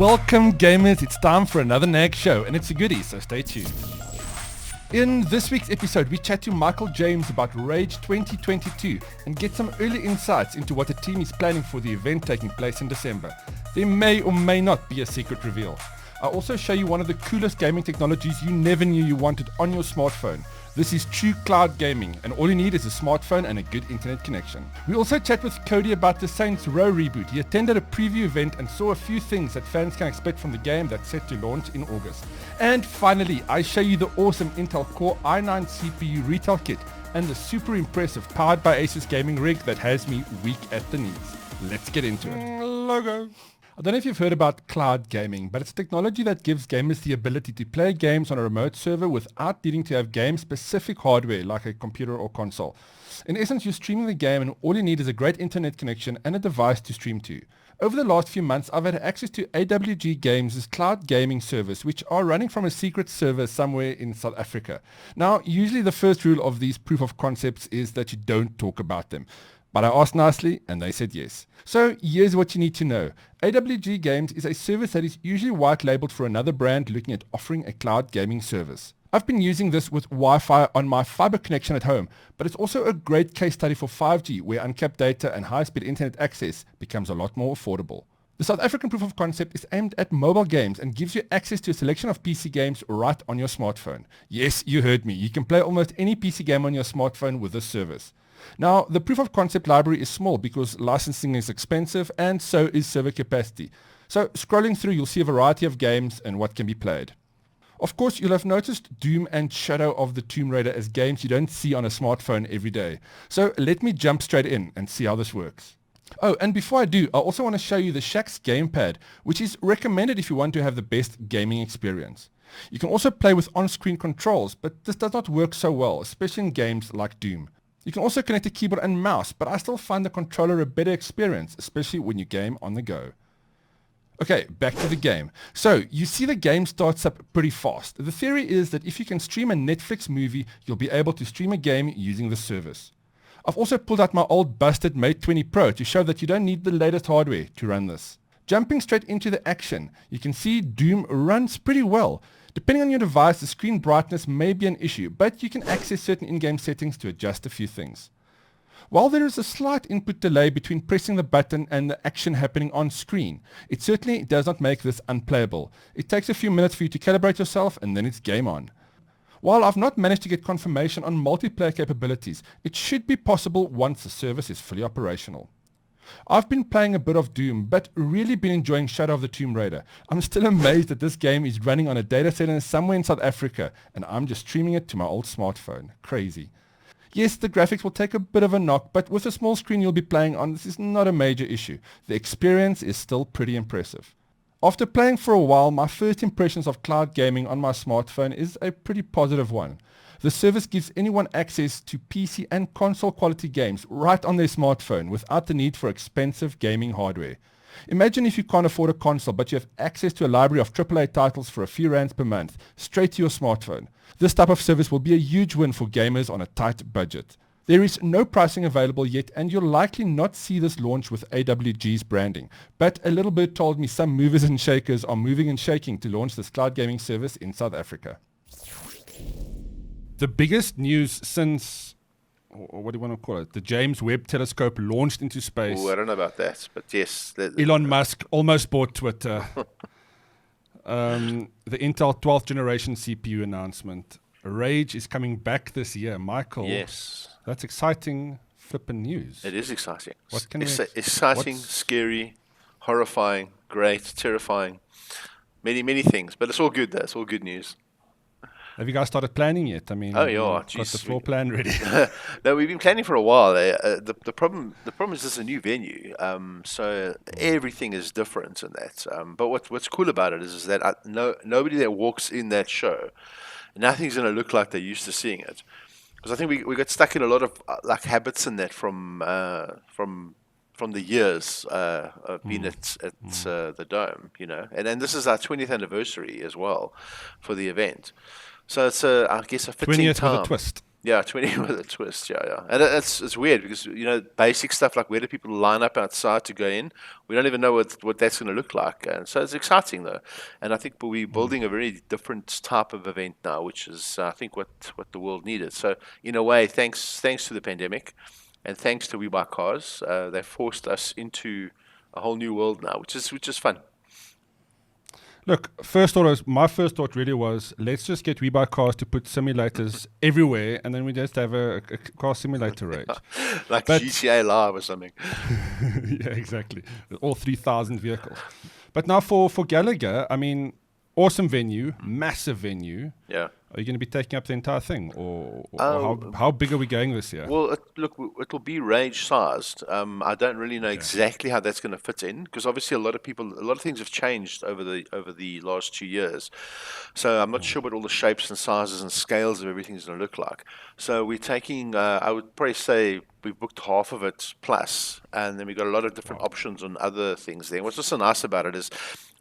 Welcome gamers, it's time for another NAG show and it's a goodie, so stay tuned. In this week's episode, we chat to Michael James about rAge 2022 and get some early insights into what the team is planning for the event taking place in December. There may or may not be a secret reveal. I'll also show you one of the coolest gaming technologies you never knew you wanted on your smartphone. This is true cloud gaming, and all you need is a smartphone and a good internet connection. We also chat with Cody about the Saints Row Reboot. He attended a preview event and saw a few things that fans can expect from the game that's set to launch in August. And finally, I show you the awesome Intel Core i9 CPU retail kit and the super impressive powered by Asus gaming rig that has me weak at the knees. Let's get into it. Logo. I don't know if you've heard about cloud gaming, but it's technology that gives gamers the ability to play games on a remote server without needing to have game-specific hardware like a computer or console. In essence, you're streaming the game and all you need is a great internet connection and a device to stream to. Over the last few months, I've had access to AWG Games' cloud gaming service, which are running from a secret server somewhere in South Africa. Now, usually the first rule of these proof of concepts is that you don't talk about them. But I asked nicely and they said yes. So here's what you need to know. AWG Games is a service that is usually white labeled for another brand looking at offering a cloud gaming service. I've been using this with Wi-Fi on my fiber connection at home, but it's also a great case study for 5G where uncapped data and high-speed internet access becomes a lot more affordable. The South African proof of concept is aimed at mobile games and gives you access to a selection of PC games right on your smartphone. Yes, you heard me. You can play almost any PC game on your smartphone with this service. Now, the proof of concept library is small because licensing is expensive and so is server capacity. So scrolling through, you'll see a variety of games and what can be played. Of course, you'll have noticed Doom and Shadow of the Tomb Raider as games you don't see on a smartphone every day. So let me jump straight in and see how this works. Oh, and before I do, I also want to show you the Shax gamepad, which is recommended if you want to have the best gaming experience. You can also play with on-screen controls, but this does not work so well, especially in games like Doom. You can also connect a keyboard and mouse, but I still find the controller a better experience, especially when you game on the go. Okay, back to the game. So, you see the game starts up pretty fast. The theory is that if you can stream a Netflix movie, you'll be able to stream a game using the service. I've also pulled out my old busted Mate 20 Pro to show that you don't need the latest hardware to run this. Jumping straight into the action, you can see Doom runs pretty well. Depending on your device, the screen brightness may be an issue, but you can access certain in-game settings to adjust a few things. While there is a slight input delay between pressing the button and the action happening on screen, it certainly does not make this unplayable. It takes a few minutes for you to calibrate yourself and then it's game on. While I've not managed to get confirmation on multiplayer capabilities, it should be possible once the service is fully operational. I've been playing a bit of Doom, but really been enjoying Shadow of the Tomb Raider. I'm still amazed that this game is running on a data center somewhere in South Africa, and I'm just streaming it to my old smartphone. Crazy. Yes, the graphics will take a bit of a knock, but with the small screen you'll be playing on, this is not a major issue. The experience is still pretty impressive. After playing for a while, my first impressions of cloud gaming on my smartphone is a pretty positive one. The service gives anyone access to PC and console quality games right on their smartphone without the need for expensive gaming hardware. Imagine if you can't afford a console but you have access to a library of AAA titles for a few rands per month straight to your smartphone. This type of service will be a huge win for gamers on a tight budget. There is no pricing available yet and you'll likely not see this launch with AWG's branding, but a little bit told me some movers and shakers are moving and shaking to launch this cloud gaming service in South Africa. The biggest news since, or what do you want to call it, the James Webb Telescope launched into space. Oh, I don't know about that, but yes. Elon Musk almost bought Twitter. The Intel 12th generation CPU announcement. rAge is coming back this year. Michael. Yes. That's exciting flippin' news. It is exciting. What can exciting, scary, horrifying, great, terrifying. Many, many things. But it's all good though. It's all good news. Have you guys started planning yet? I mean, oh yeah, got the floor plan ready. No, we've been planning for a while. The problem is it's a new venue, so everything is different in that. But what's cool about it is that nobody that walks in that show, nothing's going to look like they're used to seeing it. Because I think we got stuck in a lot of like habits in that from the years of being at the Dome, you know, and this is our 20th anniversary as well for the event. So it's I guess a fitting 20th time. with a twist. Yeah, 20 with a twist. Yeah, yeah. And it's weird because, basic stuff like where do people line up outside to go in? We don't even know what that's going to look like. And so it's exciting, though. And I think we're building a very different type of event now, which is, I think, what the world needed. So, in a way, thanks to the pandemic and thanks to We Buy Cars, they forced us into a whole new world now, which is fun. Look, my first thought really was, let's just get We Buy Cars to put simulators everywhere, and then we just have a car simulator rage. Like GTA Live or something. Yeah, exactly. All 3,000 vehicles. But now for Gallagher, I mean, awesome venue, massive venue. Yeah. Are you going to be taking up the entire thing, or how big are we going this year? Well, it'll be rAge sized. I don't really know exactly how that's going to fit in because obviously a lot of things have changed over the last 2 years. So I'm not sure what all the shapes and sizes and scales of everything is going to look like. So we're taking, I would probably say we've booked half of it plus, and then we've got a lot of different options on other things there. What's just so nice about it is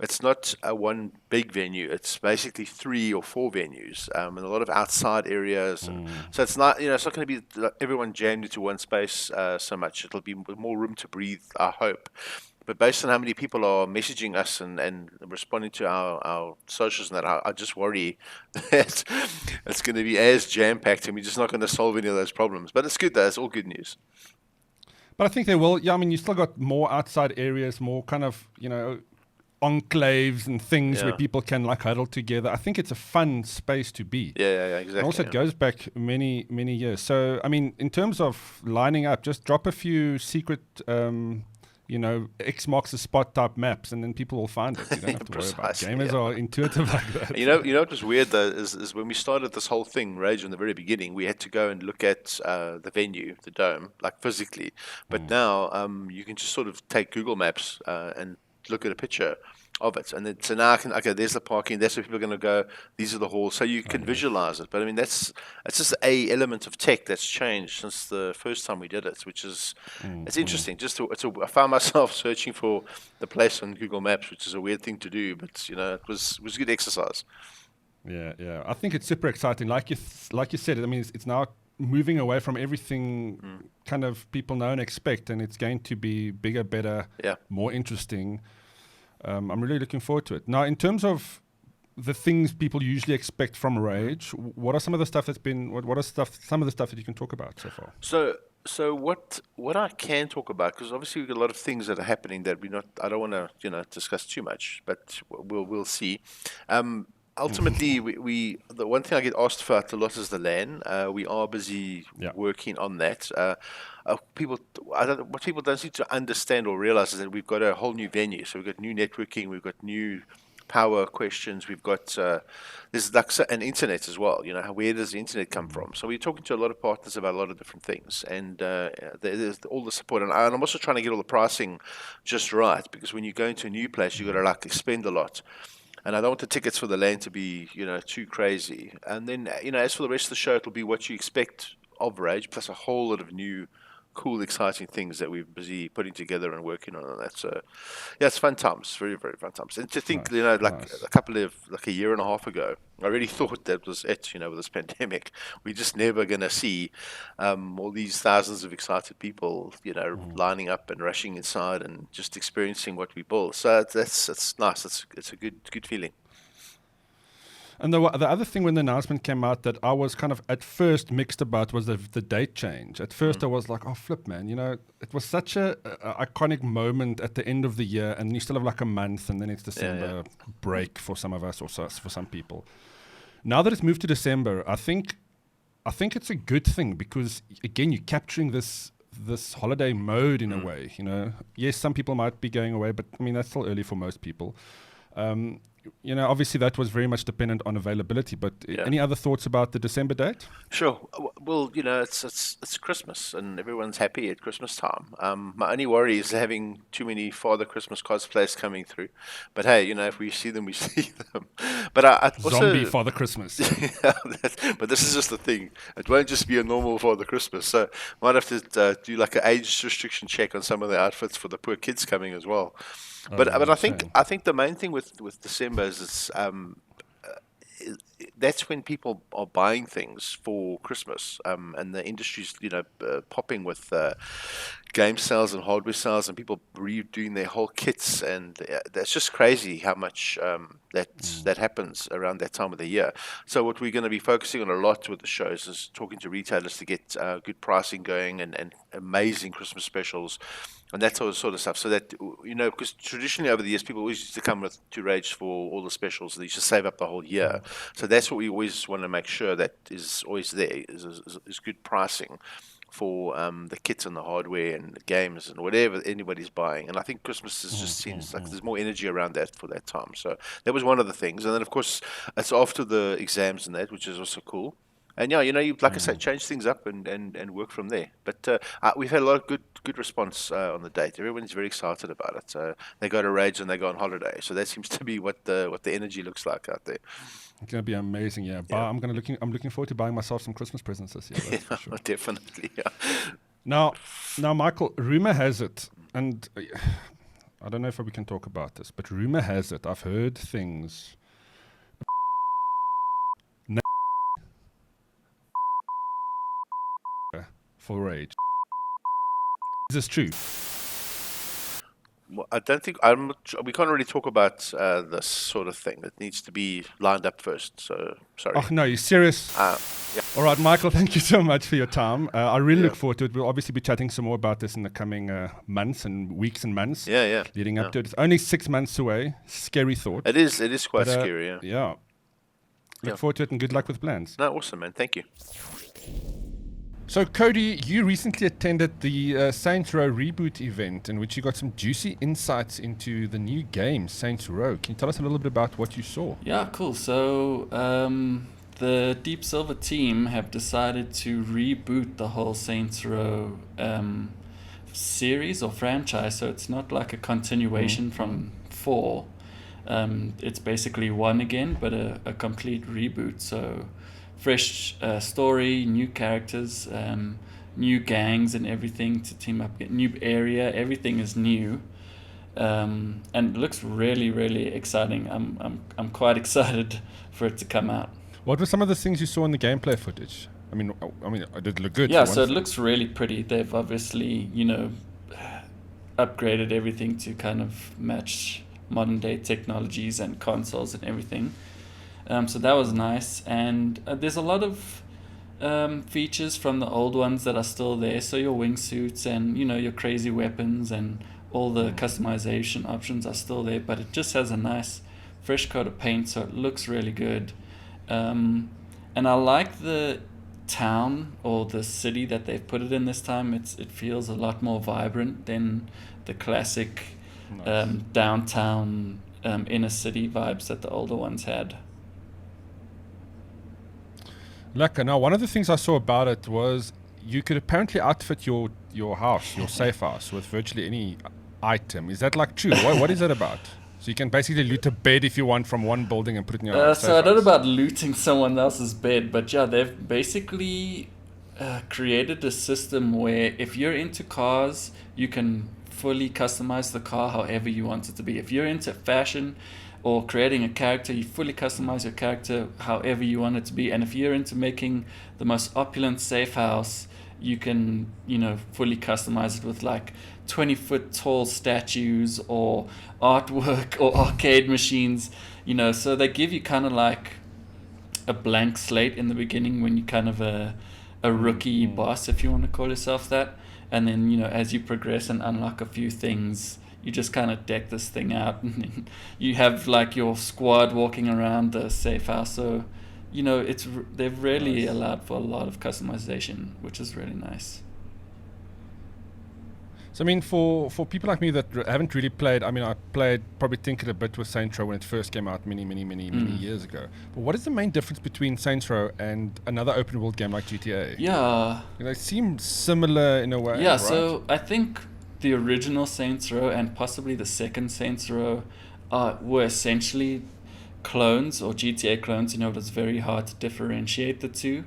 it's not one big venue. It's basically 3 or 4 venues, and a lot of outside areas. And so it's not, it's not going to be everyone jammed into one space so much. It'll be more room to breathe, I hope. But based on how many people are messaging us and responding to our socials and that, I just worry that it's going to be as jam-packed and we're just not going to solve any of those problems. But it's good, though. It's all good news. But I think they will. Yeah, I mean, you still got more outside areas, more kind of, enclaves and things where people can like huddle together. I think it's a fun space to be. Yeah, exactly. And also it goes back many, many years. So, I mean, in terms of lining up, just drop a few secret, X marks the spot type maps, and then people will find it. You don't have to worry about it. Gamers are intuitive like that. You know what was weird though is when we started this whole thing, rAge, in the very beginning, we had to go and look at the venue, the dome, like physically. But now you can just sort of take Google Maps and look at a picture of it, and then so now I can, okay, there's the parking, that's where people are going to go, these are the halls, so you can visualize it. But I mean, it's just a element of tech that's changed since the first time we did it, which is it's interesting. I found myself searching for the place on Google Maps, which is a weird thing to do, but it was good exercise. Yeah, I think it's super exciting. Like you said, I mean, it's now moving away from everything kind of people know and expect, and it's going to be bigger, better, more interesting. I'm really looking forward to it. Now, in terms of the things people usually expect from rAge, what are some of the stuff that's been? What are some of the stuff that you can talk about so far? So what I can talk about, because obviously we've got a lot of things that are happening that I don't want to discuss too much, but we'll see. Ultimately, the one thing I get asked about a lot is the LAN. We are busy working on that. What people don't seem to understand or realize is that we've got a whole new venue. So we've got new networking, we've got new power questions, we've got there's like an internet as well. Where does the internet come from? So we're talking to a lot of partners about a lot of different things, and there's all the support. And I'm also trying to get all the pricing just right, because when you go into a new place, you've got to spend a lot. And I don't want the tickets for the LAN to be, too crazy. And then, as for the rest of the show, it'll be what you expect of rAge, plus a whole lot of new, cool, exciting things that we're busy putting together and working on that. So, yeah, it's fun times, very, very fun times. And to think, a year and a half ago, I really thought that was it, with this pandemic. We're just never going to see all these thousands of excited people, lining up and rushing inside and just experiencing what we built. So it's nice. It's a good feeling. And the other thing when the announcement came out that I was kind of at first mixed about was the date change. At first I was like, oh, flip, man. It was such a iconic moment at the end of the year, and you still have like a month, and then it's December break for some of us, or for some people. Now that it's moved to December, I think it's a good thing, because, again, you're capturing this holiday mode in a way. Yes, some people might be going away, but, I mean, that's still early for most people. Obviously that was very much dependent on availability, but any other thoughts about the December date? Sure. Well, it's Christmas and everyone's happy at Christmas time. My only worry is having too many Father Christmas cosplays coming through. But hey, if we see them, we see them. But I also, zombie Father Christmas. But this is just the thing. It won't just be a normal Father Christmas. So might have to do like an age restriction check on some of the outfits for the poor kids coming as well. But I think the main thing with December is that's when people are buying things for Christmas, and the industry's popping with game sales and hardware sales, and people redoing their whole kits, and that's just crazy how much that happens around that time of the year. So what we're going to be focusing on a lot with the shows is talking to retailers to get good pricing going, and amazing Christmas specials and that sort of stuff. So that, because traditionally over the years, people always used to come to rAge for all the specials. They used to save up the whole year. So that's what we always want to make sure that is always there, is good pricing for the kits and the hardware and the games and whatever anybody's buying. And I think Christmas just seems like there's more energy around that for that time. So that was one of the things. And then, of course, it's after the exams and that, which is also cool. And yeah, you like I said, change things up and work from there. But we've had a lot of good response on the date. Everyone's very excited about it. They go to rAge and they go on holiday. So that seems to be what the energy looks like out there. It's gonna be amazing, yeah. But I'm looking forward to buying myself some Christmas presents this year. That's for sure. Definitely, yeah. Now, Michael, rumor has it, and I don't know if we can talk about this, but rumor has it, I've heard things. For rAge. Is this true? Well, I don't think we can't really talk about this sort of thing. It needs to be lined up first. So sorry. Oh no, you're serious? Yeah. All right, Michael. Thank you so much for your time. I really look forward to it. We'll obviously be chatting some more about this in the coming months and weeks and months. Yeah. Leading up to it. It's only 6 months away. Scary thought. It is quite scary. Yeah. Yeah. Look forward to it, and good luck with plans. No, awesome, man. Thank you. So, Cody, you recently attended the Saints Row Reboot event, in which you got some juicy insights into the new game, Saints Row. Can you tell us a little bit about what you saw? Yeah, cool. So, the Deep Silver team have decided to reboot the whole Saints Row series or franchise. So, it's not like a continuation from 4. It's basically 1 again, but a complete reboot. So, fresh story, new characters, new gangs and everything to team up, new area, everything is new, and it looks really, really exciting. I'm quite excited for it to come out. What were some of the things you saw in the gameplay footage? I mean, it did look good. Yeah, so it looks really pretty. They've obviously, upgraded everything to kind of match modern day technologies and consoles and everything. So that was nice, and there's a lot of features from the old ones that are still there. So your wingsuits and your crazy weapons and all the customization options are still there, but it just has a nice fresh coat of paint, so it looks really good. And I like the town or the city that they've put it in this time. It feels a lot more vibrant than the classic downtown inner city vibes that the older ones had. Lekker. Now, one of the things I saw about it was you could apparently outfit your house, your safe house, with virtually any item. Is that true? What is that about? So you can basically loot a bed if you want from one building and put it in your safe So I don't know house. about looting someone else's bed, but yeah, they've basically created a system where if you're into cars, you can fully customize the car however you want it to be. If you're into fashion or creating a character, you fully customize your character however you want it to be. And if you're into making the most opulent safe house, you can, fully customize it with 20-foot tall statues or artwork or arcade machines, so they give you kind of like a blank slate in the beginning when you're kind of a rookie boss, if you want to call yourself that. And then, as you progress and unlock a few things, you just kind of deck this thing out, and you have your squad walking around the safe house. So, they've really allowed for a lot of customization, which is really nice. So, I mean, for people like me that haven't really played, I probably tinkered a bit with Saints Row when it first came out many years ago. But what is the main difference between Saints Row and another open world game like GTA? Yeah. They seem similar in a way. Yeah, right? So I think the original Saints Row and possibly the second Saints Row were essentially clones or GTA clones. It was very hard to differentiate the two.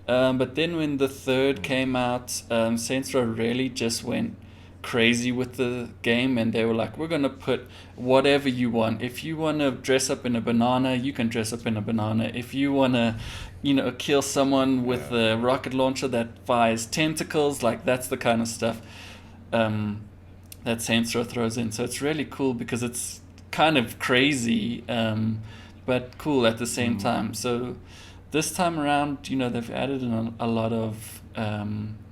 But then when the third came out, Saints Row really just went crazy with the game, and they were like, we're gonna put whatever you want. If you want to dress up in a banana, you can dress up in a banana. If you want to, kill someone with a rocket launcher that fires tentacles, like that's the kind of stuff that Saints Row throws in. So it's really cool because it's kind of crazy, but cool at the same time. So this time around, they've added in a lot of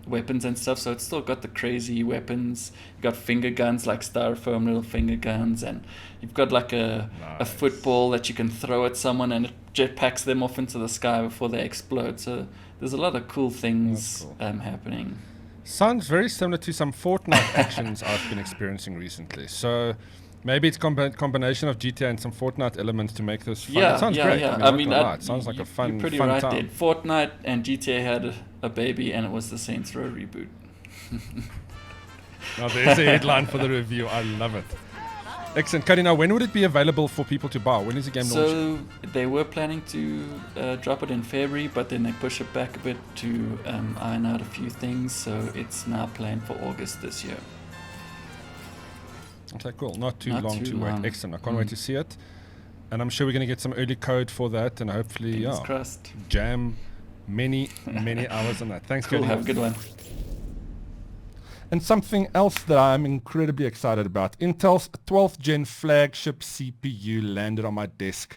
weapons and stuff, so it's still got the crazy weapons. You've got finger guns, like styrofoam little finger guns, and you've got like a football that you can throw at someone and it jetpacks them off into the sky before they explode. So there's a lot of cool things happening. Sounds very similar to some Fortnite actions I've been experiencing recently. So maybe it's combination of GTA and some Fortnite elements to make this fun. It sounds great. Yeah. It sounds like a fun, you're pretty fun right time. there. Fortnite and GTA had a baby, and it was the Saints Row reboot. Now there's a headline for the review. I love it. Excellent. Cody, now when would it be available for people to buy? When is the game launching? So they were planning to drop it in February, but then they push it back a bit to iron out a few things. So it's now planned for August this year. Okay, cool. Not too long to wait. Excellent. I can't wait to see it. And I'm sure we're going to get some early code for that, and hopefully jam many hours on that. Thanks, cool. Cody. Have a good one. And something else that I'm incredibly excited about, Intel's 12th gen flagship CPU landed on my desk.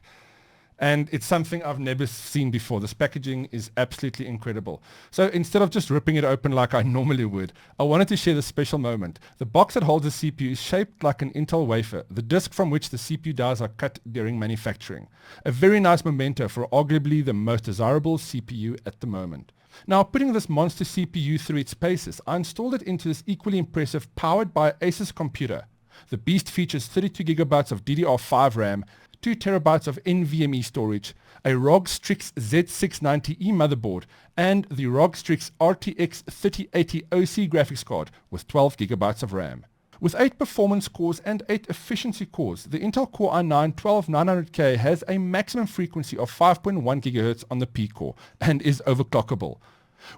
And it's something I've never seen before. This packaging is absolutely incredible. So instead of just ripping it open like I normally would, I wanted to share this special moment. The box that holds the CPU is shaped like an Intel wafer, the disk from which the CPU dies are cut during manufacturing. A very nice memento for arguably the most desirable CPU at the moment. Now, putting this monster CPU through its paces, I installed it into this equally impressive powered by Asus computer. The beast features 32 gigabytes of DDR5 RAM, 2 terabytes of NVMe storage, a ROG Strix Z690E motherboard, and the ROG Strix RTX 3080 OC graphics card with 12 gigabytes of RAM. With 8 performance cores and 8 efficiency cores, the Intel Core i9-12900K has a maximum frequency of 5.1 GHz on the P-core and is overclockable.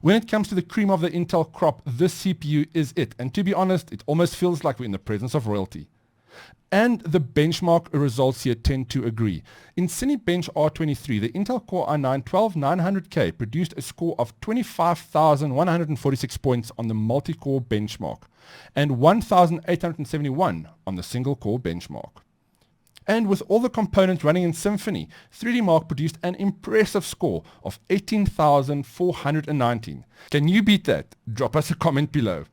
When it comes to the cream of the Intel crop, this CPU is it, and to be honest, it almost feels like we're in the presence of royalty. And the benchmark results here tend to agree. In Cinebench R23, the Intel Core i9-12900K produced a score of 25,146 points on the multi-core benchmark and 1,871 on the single-core benchmark. And with all the components running in Symfony, 3D Mark produced an impressive score of 18,419. Can you beat that? Drop us a comment below.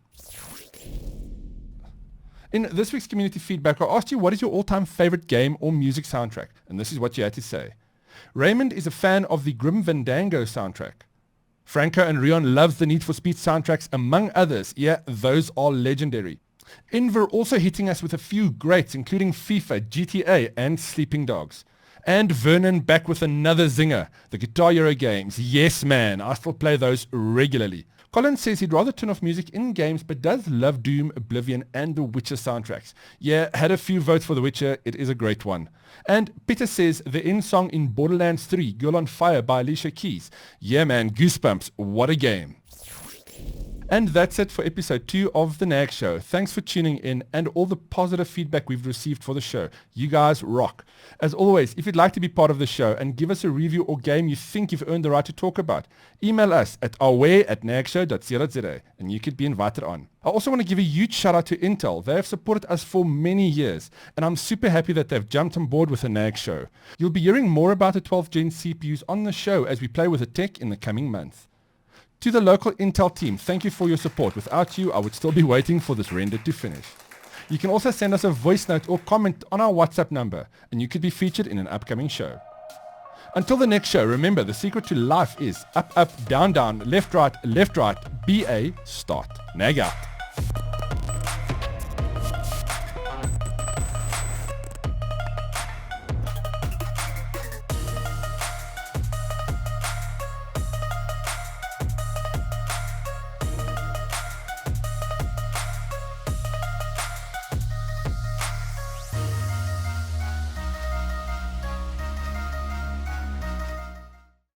In this week's community feedback, I asked you what is your all-time favorite game or music soundtrack, and this is what you had to say. Raymond is a fan of the Grim Fandango soundtrack. Franco and Rion loves the Need for Speed soundtracks, among others. Yeah, those are legendary. Enver also hitting us with a few greats, including FIFA, GTA, and Sleeping Dogs. And Vernon back with another zinger, the Guitar Hero games. Yes, man, I still play those regularly. Colin says he'd rather turn off music in games, but does love Doom, Oblivion, and The Witcher soundtracks. Yeah, had a few votes for The Witcher. It is a great one. And Peter says the end song in Borderlands 3, Girl on Fire by Alicia Keys. Yeah, man, goosebumps. What a game. And that's it for episode 2 of the NAG Show. Thanks for tuning in and all the positive feedback we've received for the show. You guys rock. As always, if you'd like to be part of the show and give us a review or game you think you've earned the right to talk about, email us at awe@nagshow.co.za and you could be invited on. I also want to give a huge shout out to Intel. They have supported us for many years and I'm super happy that they've jumped on board with the NAG Show. You'll be hearing more about the 12th gen CPUs on the show as we play with the tech in the coming months. To the local Intel team, thank you for your support. Without you, I would still be waiting for this render to finish. You can also send us a voice note or comment on our WhatsApp number, and you could be featured in an upcoming show. Until the next show, remember, the secret to life is up, up, down, down, left, right, BA, start. NAG out.